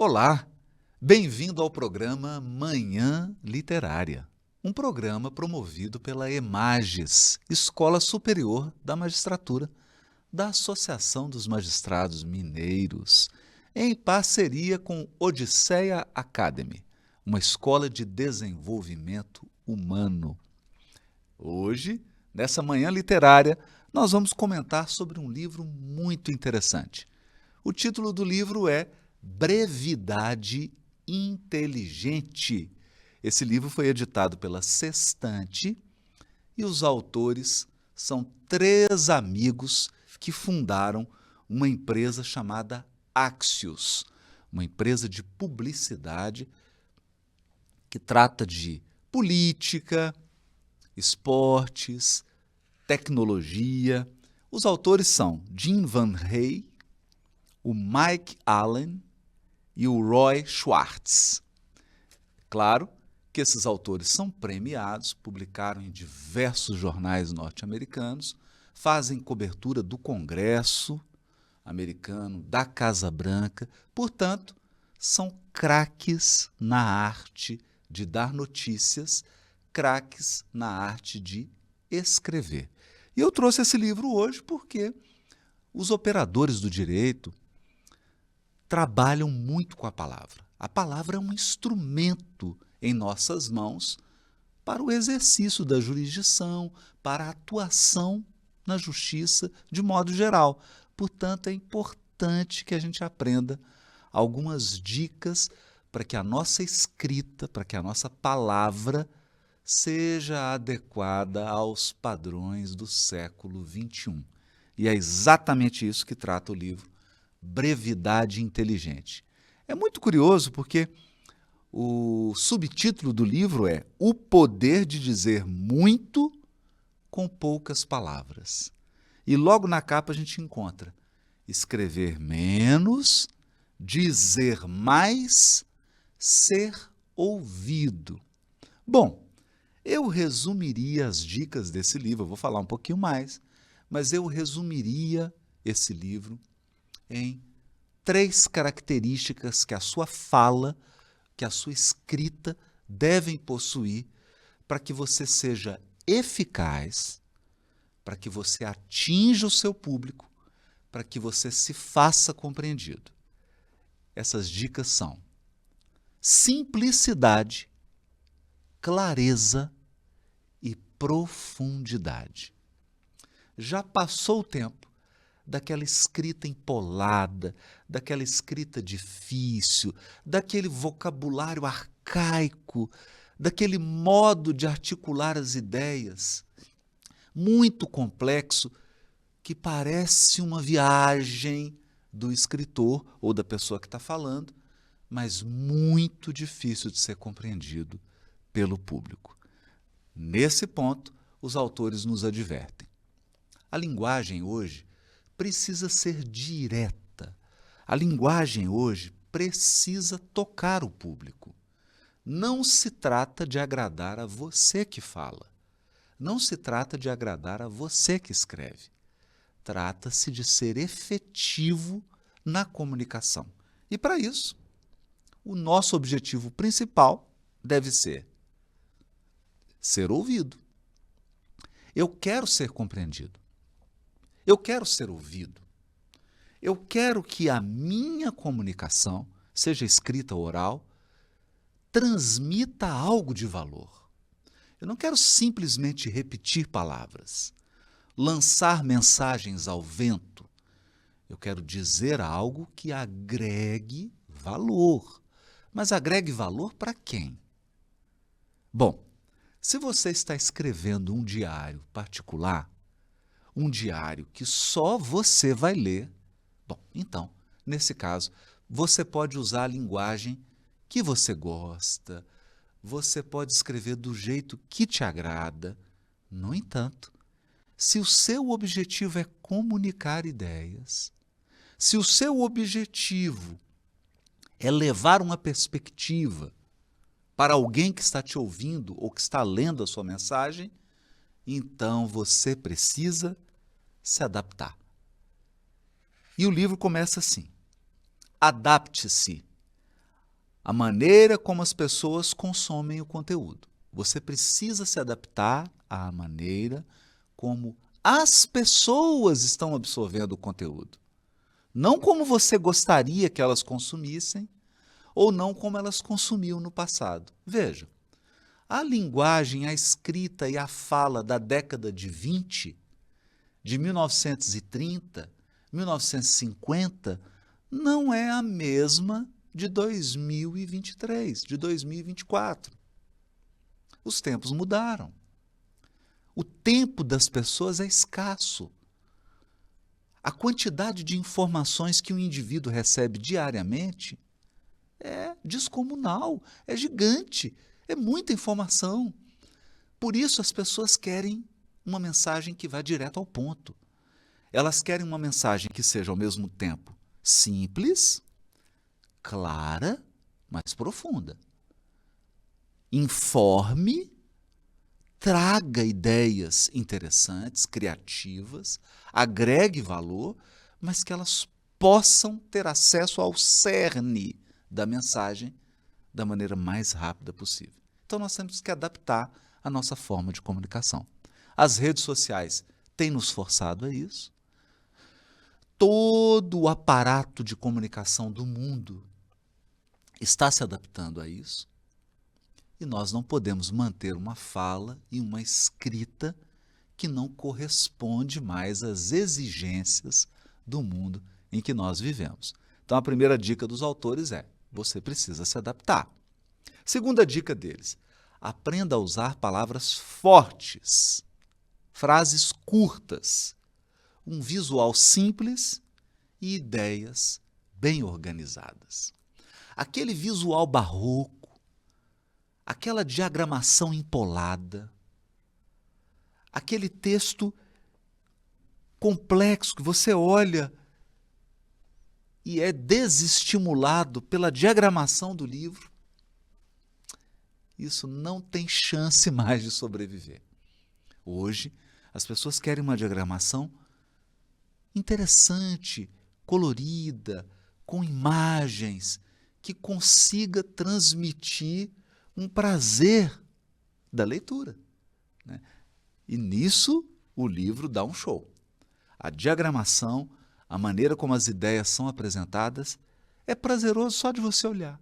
Olá, bem-vindo ao programa Manhã Literária, um programa promovido pela EMAGES, Escola Superior da Magistratura, da Associação dos Magistrados Mineiros, em parceria com Odisseia Academy, uma escola de desenvolvimento humano. Hoje, nessa Manhã Literária, nós vamos comentar sobre um livro muito interessante. O título do livro é Brevidade Inteligente. Esse livro foi editado pela Sextante e os autores são 3 amigos que fundaram uma empresa chamada Axios, uma empresa de publicidade que trata de política, esportes, tecnologia. Os autores são Jim Van Hey, o Mike Allen e o Roy Schwartz. Claro que esses autores são premiados, publicaram em diversos jornais norte-americanos, fazem cobertura do Congresso americano, da Casa Branca, portanto, são craques na arte de dar notícias, craques na arte de escrever. E eu trouxe esse livro hoje porque os operadores do direito trabalham muito com a palavra. A palavra é um instrumento em nossas mãos para o exercício da jurisdição, para a atuação na justiça de modo geral. Portanto, é importante que a gente aprenda algumas dicas para que a nossa escrita, para que a nossa palavra seja adequada aos padrões do século XXI. E é exatamente isso que trata o livro Brevidade Inteligente. É muito curioso porque o subtítulo do livro é O Poder de Dizer Muito com Poucas Palavras. E logo na capa a gente encontra escrever menos, dizer mais, ser ouvido. Bom, eu resumiria as dicas desse livro, eu vou falar um pouquinho mais, mas eu resumiria esse livro em 3 características que a sua fala, que a sua escrita devem possuir para que você seja eficaz, para que você atinja o seu público, para que você se faça compreendido. Essas dicas são simplicidade, clareza e profundidade. Já passou o tempo daquela escrita empolada, daquela escrita difícil, daquele vocabulário arcaico, daquele modo de articular as ideias muito complexo que parece uma viagem do escritor ou da pessoa que está falando, mas muito difícil de ser compreendido pelo público. Nesse ponto, os autores nos advertem. A linguagem hoje precisa ser direta. A linguagem hoje precisa tocar o público. Não se trata de agradar a você que fala. Não se trata de agradar a você que escreve. Trata-se de ser efetivo na comunicação. E para isso, o nosso objetivo principal deve ser ouvido. Eu quero ser compreendido. Eu quero ser ouvido. Eu quero que a minha comunicação, seja escrita ou oral, transmita algo de valor. Eu não quero simplesmente repetir palavras, lançar mensagens ao vento. Eu quero dizer algo que agregue valor. Mas agregue valor para quem? Bom, se você está escrevendo um diário particular, um diário que só você vai ler, bom, então, nesse caso, você pode usar a linguagem que você gosta, você pode escrever do jeito que te agrada. No entanto, se o seu objetivo é comunicar ideias, se o seu objetivo é levar uma perspectiva para alguém que está te ouvindo ou que está lendo a sua mensagem, então você precisa se adaptar. E o livro começa assim: adapte-se a maneira como as pessoas consomem o conteúdo. Você precisa se adaptar à maneira como as pessoas estão absorvendo o conteúdo. Não como você gostaria que elas consumissem, ou não como elas consumiam no passado. Veja, a linguagem, a escrita e a fala da década de 20, de 1930, 1950, não é a mesma de 2023, de 2024. Os tempos mudaram. O tempo das pessoas é escasso. A quantidade de informações que um indivíduo recebe diariamente é descomunal, é gigante, é muita informação. Por isso as pessoas querem uma mensagem que vá direto ao ponto. Elas querem uma mensagem que seja ao mesmo tempo simples, clara, mas profunda. Informe, traga ideias interessantes, criativas, agregue valor, mas que elas possam ter acesso ao cerne da mensagem da maneira mais rápida possível. Então nós temos que adaptar a nossa forma de comunicação. As redes sociais têm nos forçado a isso. Todo o aparato de comunicação do mundo está se adaptando a isso. E nós não podemos manter uma fala e uma escrita que não corresponde mais às exigências do mundo em que nós vivemos. Então a primeira dica dos autores é: você precisa se adaptar. Segunda dica deles: aprenda a usar palavras fortes, frases curtas, um visual simples e ideias bem organizadas. Aquele visual barroco, aquela diagramação empolada, aquele texto complexo que você olha e é desestimulado pela diagramação do livro, isso não tem chance mais de sobreviver. Hoje, as pessoas querem uma diagramação interessante, colorida, com imagens, que consiga transmitir um prazer da leitura, né? E nisso o livro dá um show. A diagramação, a maneira como as ideias são apresentadas, é prazeroso só de você olhar.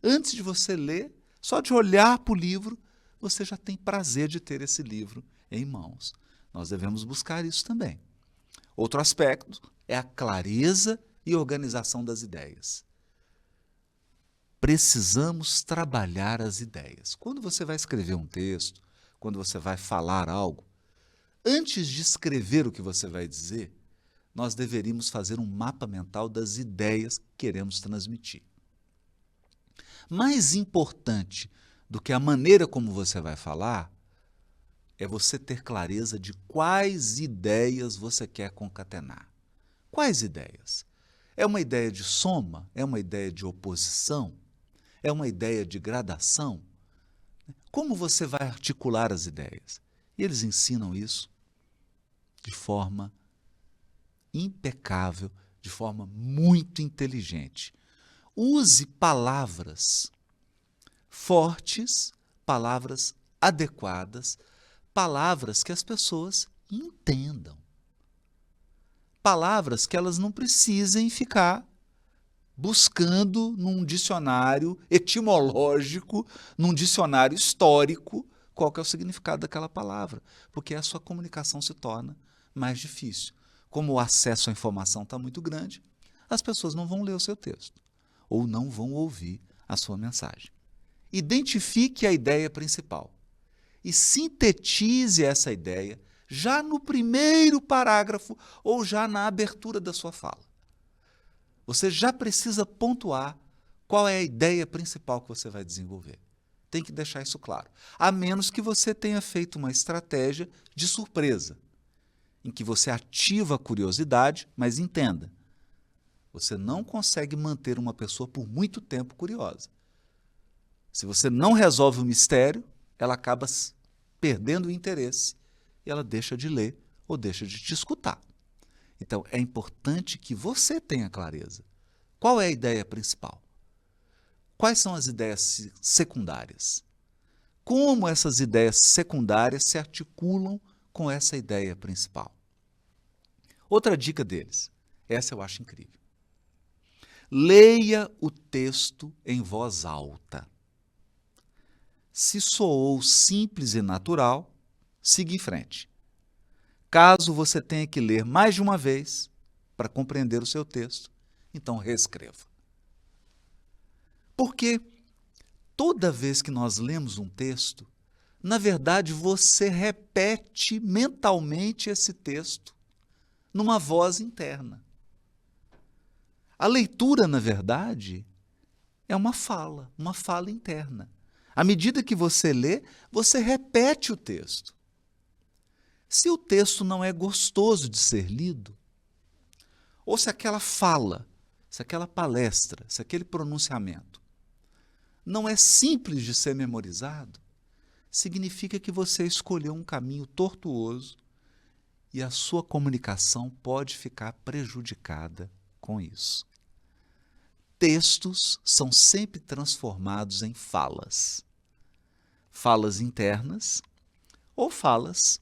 Antes de você ler, só de olhar para o livro, você já tem prazer de ter esse livro em mãos. Nós devemos buscar isso também. Outro aspecto é a clareza e organização das ideias. Precisamos trabalhar as ideias. Quando você vai escrever um texto, quando você vai falar algo, antes de escrever o que você vai dizer, nós deveríamos fazer um mapa mental das ideias que queremos transmitir. Mais importante do que a maneira como você vai falar, é você ter clareza de quais ideias você quer concatenar. Quais ideias? É uma ideia de soma? É uma ideia de oposição? É uma ideia de gradação? Como você vai articular as ideias? E eles ensinam isso de forma impecável, de forma muito inteligente. Use palavras fortes, palavras adequadas, palavras que as pessoas entendam. Palavras que elas não precisem ficar buscando num dicionário etimológico, num dicionário histórico, qual que é o significado daquela palavra, porque a sua comunicação se torna mais difícil. Como o acesso à informação está muito grande, as pessoas não vão ler o seu texto, ou não vão ouvir a sua mensagem. Identifique a ideia principal e sintetize essa ideia já no primeiro parágrafo ou já na abertura da sua fala. Você já precisa pontuar qual é a ideia principal que você vai desenvolver. Tem que deixar isso claro. A menos que você tenha feito uma estratégia de surpresa, em que você ativa a curiosidade, mas entenda, você não consegue manter uma pessoa por muito tempo curiosa. Se você não resolve o mistério, ela acaba perdendo o interesse e ela deixa de ler ou deixa de te escutar. Então, é importante que você tenha clareza. Qual é a ideia principal? Quais são as ideias secundárias? Como essas ideias secundárias se articulam com essa ideia principal? Outra dica deles, essa eu acho incrível. Leia o texto em voz alta. Se soou simples e natural, siga em frente. Caso você tenha que ler mais de uma vez para compreender o seu texto, então reescreva. Porque toda vez que nós lemos um texto, na verdade você repete mentalmente esse texto numa voz interna. A leitura, na verdade, é uma fala interna. À medida que você lê, você repete o texto. Se o texto não é gostoso de ser lido, ou se aquela fala, se aquela palestra, se aquele pronunciamento não é simples de ser memorizado, significa que você escolheu um caminho tortuoso e a sua comunicação pode ficar prejudicada com isso. Textos são sempre transformados em falas. Falas internas ou falas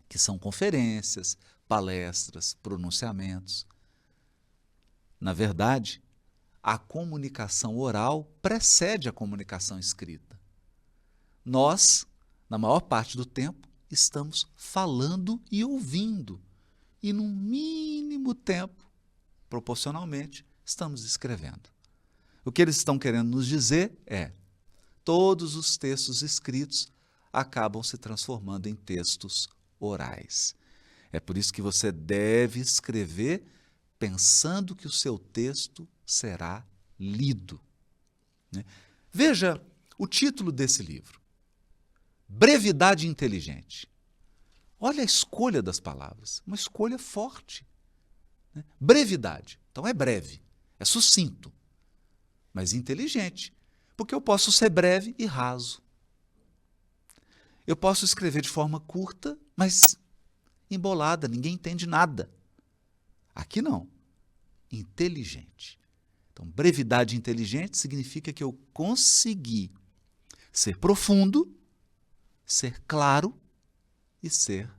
que são conferências, palestras, pronunciamentos. Na verdade, a comunicação oral precede a comunicação escrita. Nós, na maior parte do tempo, estamos falando e ouvindo. E, num mínimo tempo, proporcionalmente, estamos escrevendo. O que eles estão querendo nos dizer é: todos os textos escritos acabam se transformando em textos orais. É por isso que você deve escrever pensando que o seu texto será lido. Veja o título desse livro: Brevidade Inteligente. Olha a escolha das palavras, uma escolha forte. Brevidade, então é breve, é sucinto, mas inteligente, porque eu posso ser breve e raso. Eu posso escrever de forma curta, mas embolada, ninguém entende nada. Aqui não, inteligente. Então, brevidade inteligente significa que eu consegui ser profundo, ser claro e ser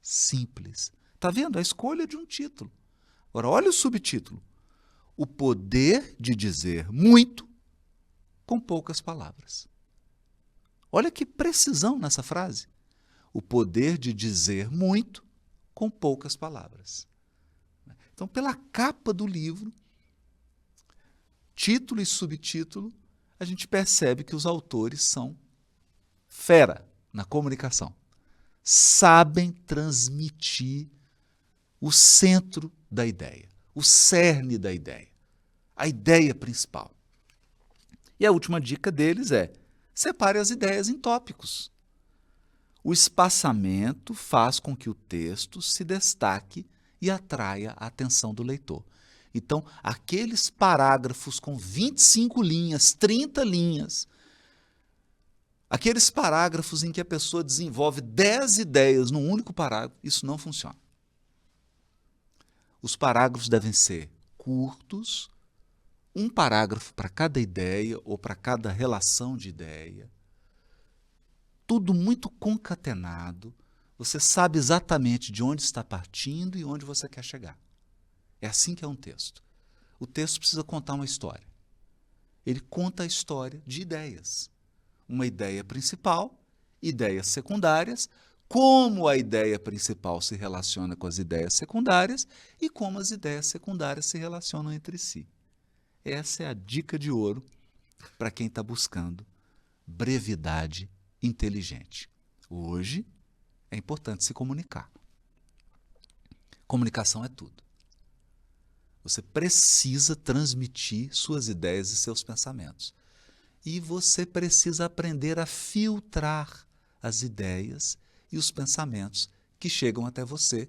simples. Está vendo? A escolha de um título. Agora, olha o subtítulo: o poder de dizer muito com poucas palavras. Olha que precisão nessa frase. O poder de dizer muito com poucas palavras. Então, pela capa do livro, título e subtítulo, a gente percebe que os autores são fera na comunicação. Sabem transmitir o centro da ideia, o cerne da ideia, a ideia principal. E a última dica deles é: separe as ideias em tópicos. O espaçamento faz com que o texto se destaque e atraia a atenção do leitor. Então, aqueles parágrafos com 25 linhas, 30 linhas, aqueles parágrafos em que a pessoa desenvolve 10 ideias num único parágrafo, isso não funciona. Os parágrafos devem ser curtos, um parágrafo para cada ideia ou para cada relação de ideia. Tudo muito concatenado. Você sabe exatamente de onde está partindo e onde você quer chegar. É assim que é um texto. O texto precisa contar uma história. Ele conta a história de ideias. Uma ideia principal, ideias secundárias, como a ideia principal se relaciona com as ideias secundárias e como as ideias secundárias se relacionam entre si. Essa é a dica de ouro para quem está buscando brevidade inteligente. Hoje é importante se comunicar. Comunicação é tudo. Você precisa transmitir suas ideias e seus pensamentos. E você precisa aprender a filtrar as ideias e os pensamentos que chegam até você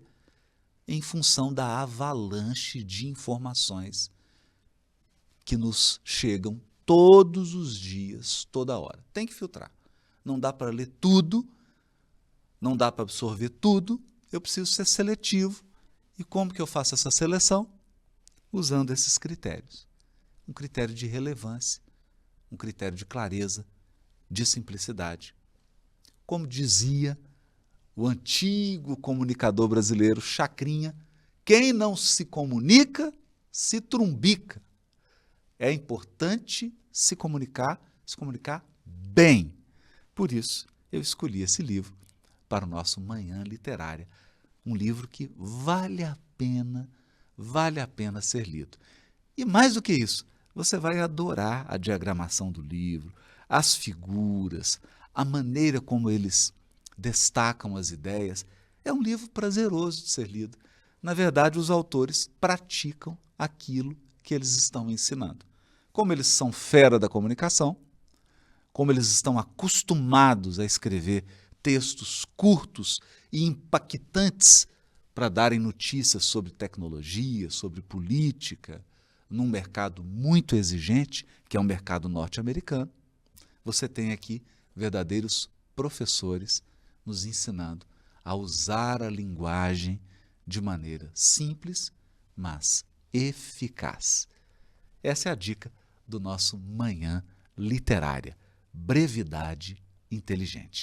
em função da avalanche de informações que nos chegam todos os dias, toda hora. Tem que filtrar. Não dá para ler tudo, não dá para absorver tudo, eu preciso ser seletivo. E como que eu faço essa seleção? Usando esses critérios. Um critério de relevância, um critério de clareza, de simplicidade. Como dizia o antigo comunicador brasileiro Chacrinha, quem não se comunica, se trumbica. É importante se comunicar bem. Por isso, eu escolhi esse livro para o nosso Manhã Literária. Um livro que vale a pena ser lido. E mais do que isso, você vai adorar a diagramação do livro, as figuras, a maneira como eles destacam as ideias. É um livro prazeroso de ser lido. Na verdade, os autores praticam aquilo que eles estão ensinando. Como eles são fera da comunicação, como eles estão acostumados a escrever textos curtos e impactantes para darem notícias sobre tecnologia, sobre política, num mercado muito exigente, que é o mercado norte-americano, você tem aqui verdadeiros professores nos ensinando a usar a linguagem de maneira simples, mas eficaz. Essa é a dica do nosso Manhã Literária. Brevidade inteligente.